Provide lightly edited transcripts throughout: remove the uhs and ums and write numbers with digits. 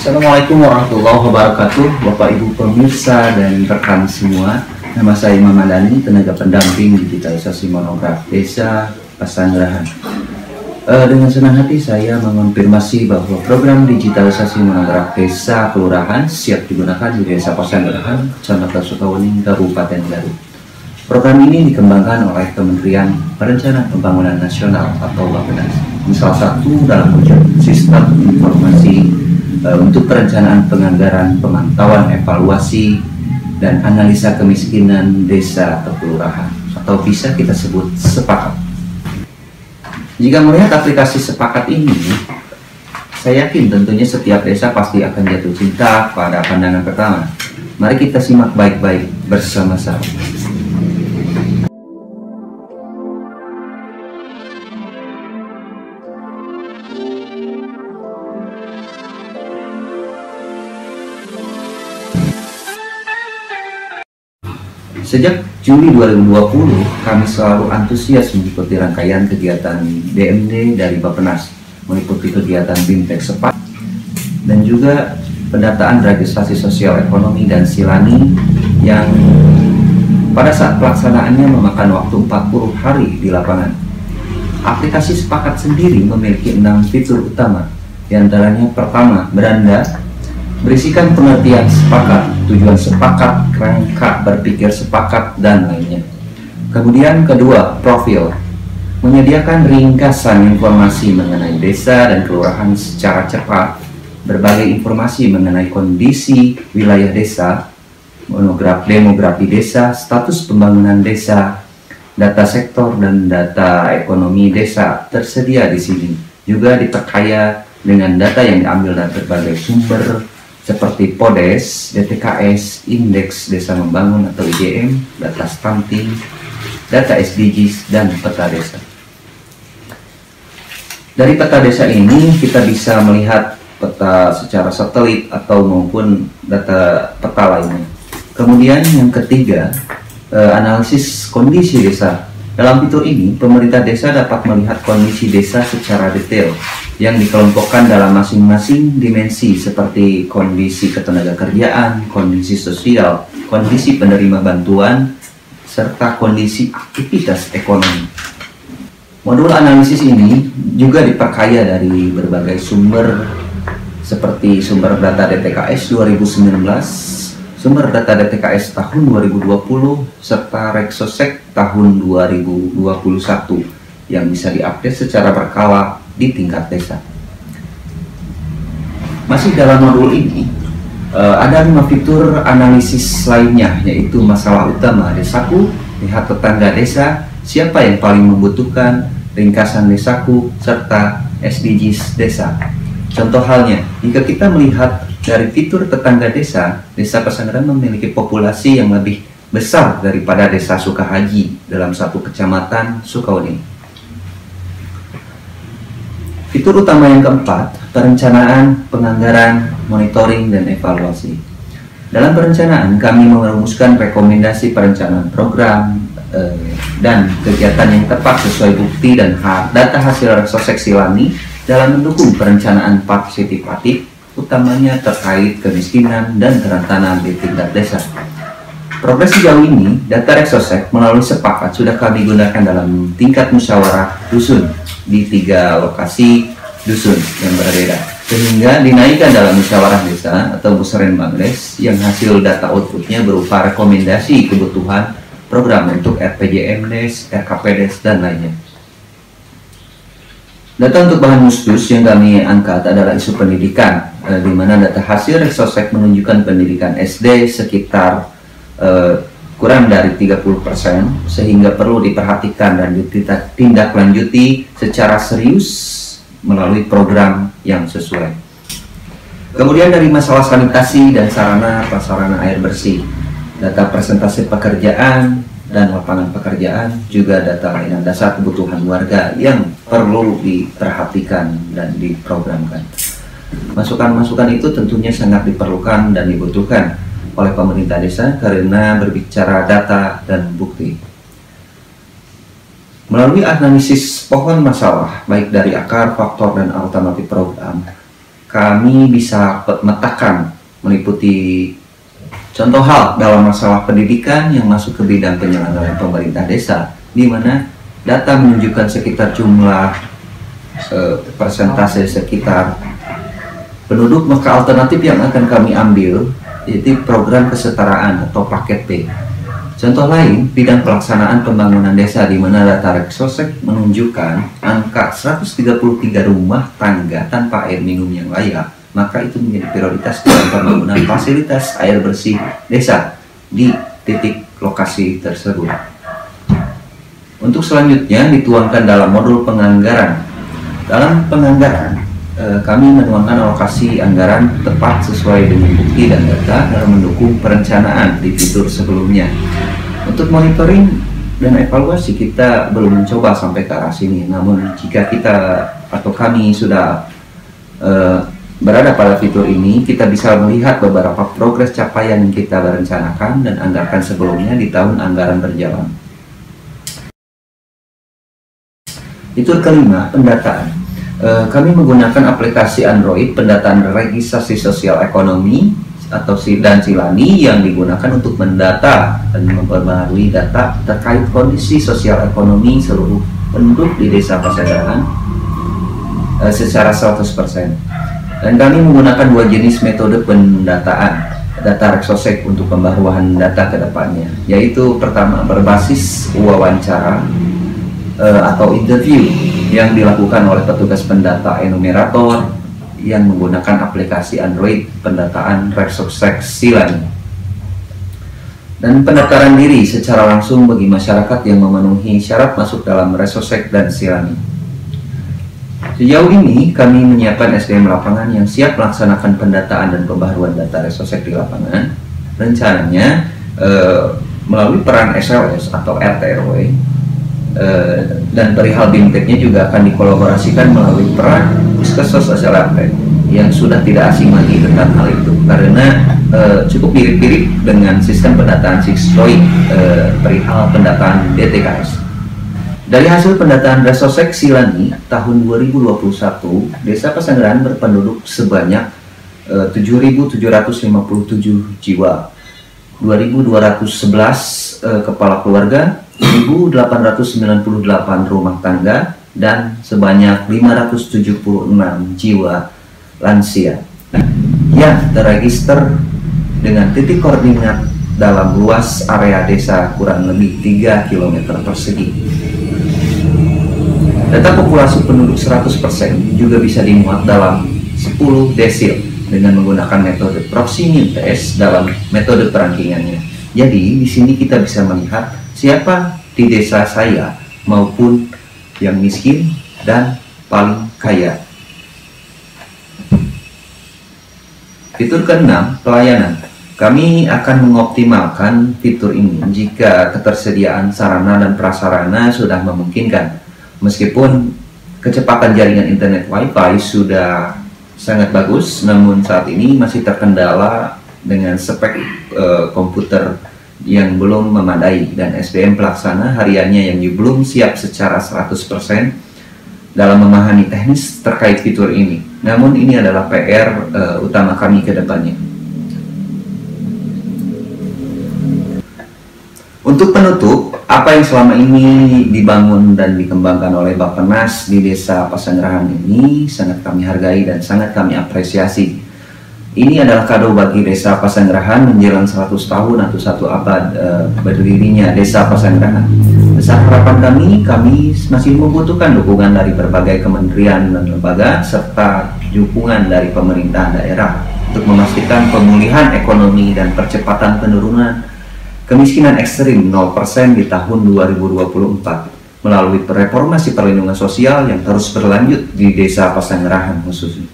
Assalamualaikum warahmatullahi wabarakatuh, Bapak Ibu pemirsa dan rekan semua. Nama saya Imam Madani, tenaga pendamping digitalisasi monograf Desa Pasanggerahan. Dengan senang hati saya mengonfirmasi bahwa program digitalisasi monograf Desa Kelurahan siap digunakan di Desa Pasanggerahan, Kecamatan Sukawening, Kabupaten Garut. Program ini dikembangkan oleh Kementerian Perencanaan Pembangunan Nasional atau Bappenas. Salah satu dalam wujud sistem informasi untuk perencanaan penganggaran, pemantauan, evaluasi, dan analisa kemiskinan desa atau kelurahan, atau bisa kita sebut sepakat. Jika melihat aplikasi sepakat ini, saya yakin tentunya setiap desa pasti akan jatuh cinta pada pandangan pertama. Mari kita simak baik-baik bersama-sama. Sejak Juli 2020, kami selalu antusias mengikuti rangkaian kegiatan DMD dari Bappenas, mengikuti kegiatan BIMTEK Sepat, dan juga pendataan registrasi sosial ekonomi dan silani yang pada saat pelaksanaannya memakan waktu 40 hari di lapangan. Aplikasi Sepakat sendiri memiliki 6 fitur utama, diantaranya pertama, beranda, berisikan pengertian sepakat, tujuan sepakat, kerangka berpikir sepakat, dan lainnya. Kemudian kedua, profil, menyediakan ringkasan informasi mengenai desa dan kelurahan secara cepat, berbagai informasi mengenai kondisi wilayah desa, demografi desa, status pembangunan desa, data sektor, dan data ekonomi desa tersedia di sini. Juga diperkaya dengan data yang diambil dari berbagai sumber seperti PODES, DTKS, Indeks Desa Membangun atau IDM, data stunting, data SDGs, dan peta desa. Dari peta desa ini kita bisa melihat peta secara satelit atau maupun data peta lainnya. Kemudian yang ketiga, analisis kondisi desa. Dalam fitur ini, pemerintah desa dapat melihat kondisi desa secara detail yang dikelompokkan dalam masing-masing dimensi seperti kondisi ketenagakerjaan, kondisi sosial, kondisi penerima bantuan, serta kondisi aktivitas ekonomi. Modul analisis ini juga diperkaya dari berbagai sumber seperti sumber data DTKS 2019, sumber data DTKS tahun 2020, serta Reksosek tahun 2021 yang bisa diupdate secara berkala di tingkat desa. Masih dalam modul ini, ada 5 fitur analisis lainnya, yaitu masalah utama desaku, lihat tetangga desa, siapa yang paling membutuhkan, ringkasan desaku, serta SDGs desa. Contoh halnya, jika kita melihat dari fitur tetangga desa, Desa Pasanggerahan memiliki populasi yang lebih besar daripada Desa Sukahaji dalam satu kecamatan Sukawening. Fitur utama yang keempat, perencanaan, penganggaran, monitoring, dan evaluasi. Dalam perencanaan, kami merumuskan rekomendasi perencanaan program dan kegiatan yang tepat sesuai bukti dan data hasil Reksosek silani dalam mendukung perencanaan partisipatif, utamanya terkait kemiskinan dan kerentanan di tingkat desa. Progres sejauh ini, data Reksosek melalui Sepakat sudah kami gunakan dalam tingkat musyawarah dusun di 3 lokasi dusun yang berbeda, sehingga dinaikkan dalam musyawarah desa atau musrenbangdes yang hasil data outputnya berupa rekomendasi kebutuhan program untuk RPJMdes, RKPdes, dan lainnya. Data untuk bahan mustus yang kami angkat adalah isu pendidikan, di mana data hasil Reksosek menunjukkan pendidikan SD sekitar kurang dari 30%, sehingga perlu diperhatikan dan ditindaklanjuti secara serius melalui program yang sesuai. Kemudian dari masalah sanitasi dan sarana prasarana air bersih, data presentasi pekerjaan dan lapangan pekerjaan, juga data layanan dasar kebutuhan warga yang perlu diperhatikan dan diprogramkan. Masukan-masukan itu tentunya sangat diperlukan dan dibutuhkan oleh pemerintah desa karena berbicara data dan bukti. Melalui analisis pohon masalah, baik dari akar, faktor, dan alternatif program, kami bisa memetakan meliputi contoh hal dalam masalah pendidikan yang masuk ke bidang penyelenggaraan pemerintah desa, di mana data menunjukkan sekitar jumlah persentase sekitar penduduk, maka alternatif yang akan kami ambil yaitu program kesetaraan atau paket B. Contoh lain, bidang pelaksanaan pembangunan desa, di mana data Reksosek menunjukkan angka 133 rumah tangga tanpa air minum yang layak, maka itu menjadi prioritas dalam pembangunan fasilitas air bersih desa di titik lokasi tersebut. Untuk selanjutnya dituangkan dalam modul penganggaran. Dalam penganggaran, kami menuangkan alokasi anggaran tepat sesuai dengan bukti dan data dalam mendukung perencanaan di fitur sebelumnya. Untuk monitoring dan evaluasi kita belum mencoba sampai ke arah sini, namun jika kita atau kami sudah berada pada fitur ini, kita bisa melihat beberapa progres capaian yang kita rencanakan dan anggarkan sebelumnya di tahun anggaran berjalan. Fitur kelima, pendataan. Kami menggunakan aplikasi Android pendataan registrasi sosial ekonomi atau dan Silani yang digunakan untuk mendata dan memperbarui data terkait kondisi sosial ekonomi seluruh penduduk di Desa Pasanggrahan secara 100%. Dan kami menggunakan dua jenis metode pendataan data Reksosek untuk pembaruan data ke depannya, yaitu pertama berbasis wawancara atau interview yang dilakukan oleh petugas pendata enumerator yang menggunakan aplikasi Android pendataan Reksosek Silani, dan pendaftaran diri secara langsung bagi masyarakat yang memenuhi syarat masuk dalam Reksosek dan Silani. Sejauh ini kami menyiapkan SDM lapangan yang siap melaksanakan pendataan dan pembaharuan data Reksosek di lapangan. Rencananya melalui peran SLS atau RT/RW, dan perihal BIMTEK-nya juga akan dikolaborasikan melalui peran Puskesmas SLRT yang sudah tidak asing lagi tentang hal itu, karena cukup mirip-mirip dengan sistem pendataan Sixroid perihal pendataan DTKS. Dari hasil pendataan Reksosek Silani tahun 2021, Desa Pasanggrahan berpenduduk sebanyak 7.757 jiwa, 2.211 kepala keluarga, 1.898 rumah tangga, dan sebanyak 576 jiwa lansia yang terregister dengan titik koordinat dalam luas area desa kurang lebih 3 km persegi. Data populasi penduduk 100% juga bisa dimuat dalam 10 desil dengan menggunakan metode proximity test dalam metode perankingannya. Jadi di sini kita bisa melihat siapa di desa saya maupun yang miskin dan paling kaya. Fitur keenam, pelayanan. Kami akan mengoptimalkan fitur ini jika ketersediaan sarana dan prasarana sudah memungkinkan. Meskipun kecepatan jaringan internet Wi-Fi sudah sangat bagus, namun saat ini masih terkendala dengan spek komputer yang belum memadai dan SDM pelaksana hariannya yang belum siap secara 100% dalam memahami teknis terkait fitur ini. Namun ini adalah PR utama kami ke depannya. Untuk penutup, apa yang selama ini dibangun dan dikembangkan oleh Bappenas di Desa Pasanggrahan ini sangat kami hargai dan sangat kami apresiasi. Ini adalah kado bagi Desa Pasanggrahan menjelang 100 tahun atau 1 abad berdirinya Desa Pasanggrahan. Besar harapan kami masih membutuhkan dukungan dari berbagai kementerian dan lembaga serta dukungan dari pemerintah daerah untuk memastikan pemulihan ekonomi dan percepatan penurunan kemiskinan ekstrim 0% di tahun 2024 melalui reformasi perlindungan sosial yang terus berlanjut di Desa Pasanggrahan khususnya.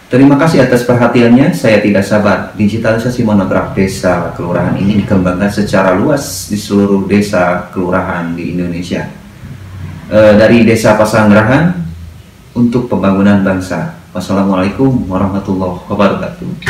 Terima kasih atas perhatiannya. Saya tidak sabar digitalisasi monograf desa kelurahan ini dikembangkan secara luas di seluruh desa kelurahan di Indonesia. Dari Desa Pasanggrahan untuk pembangunan bangsa. Wassalamualaikum warahmatullahi wabarakatuh.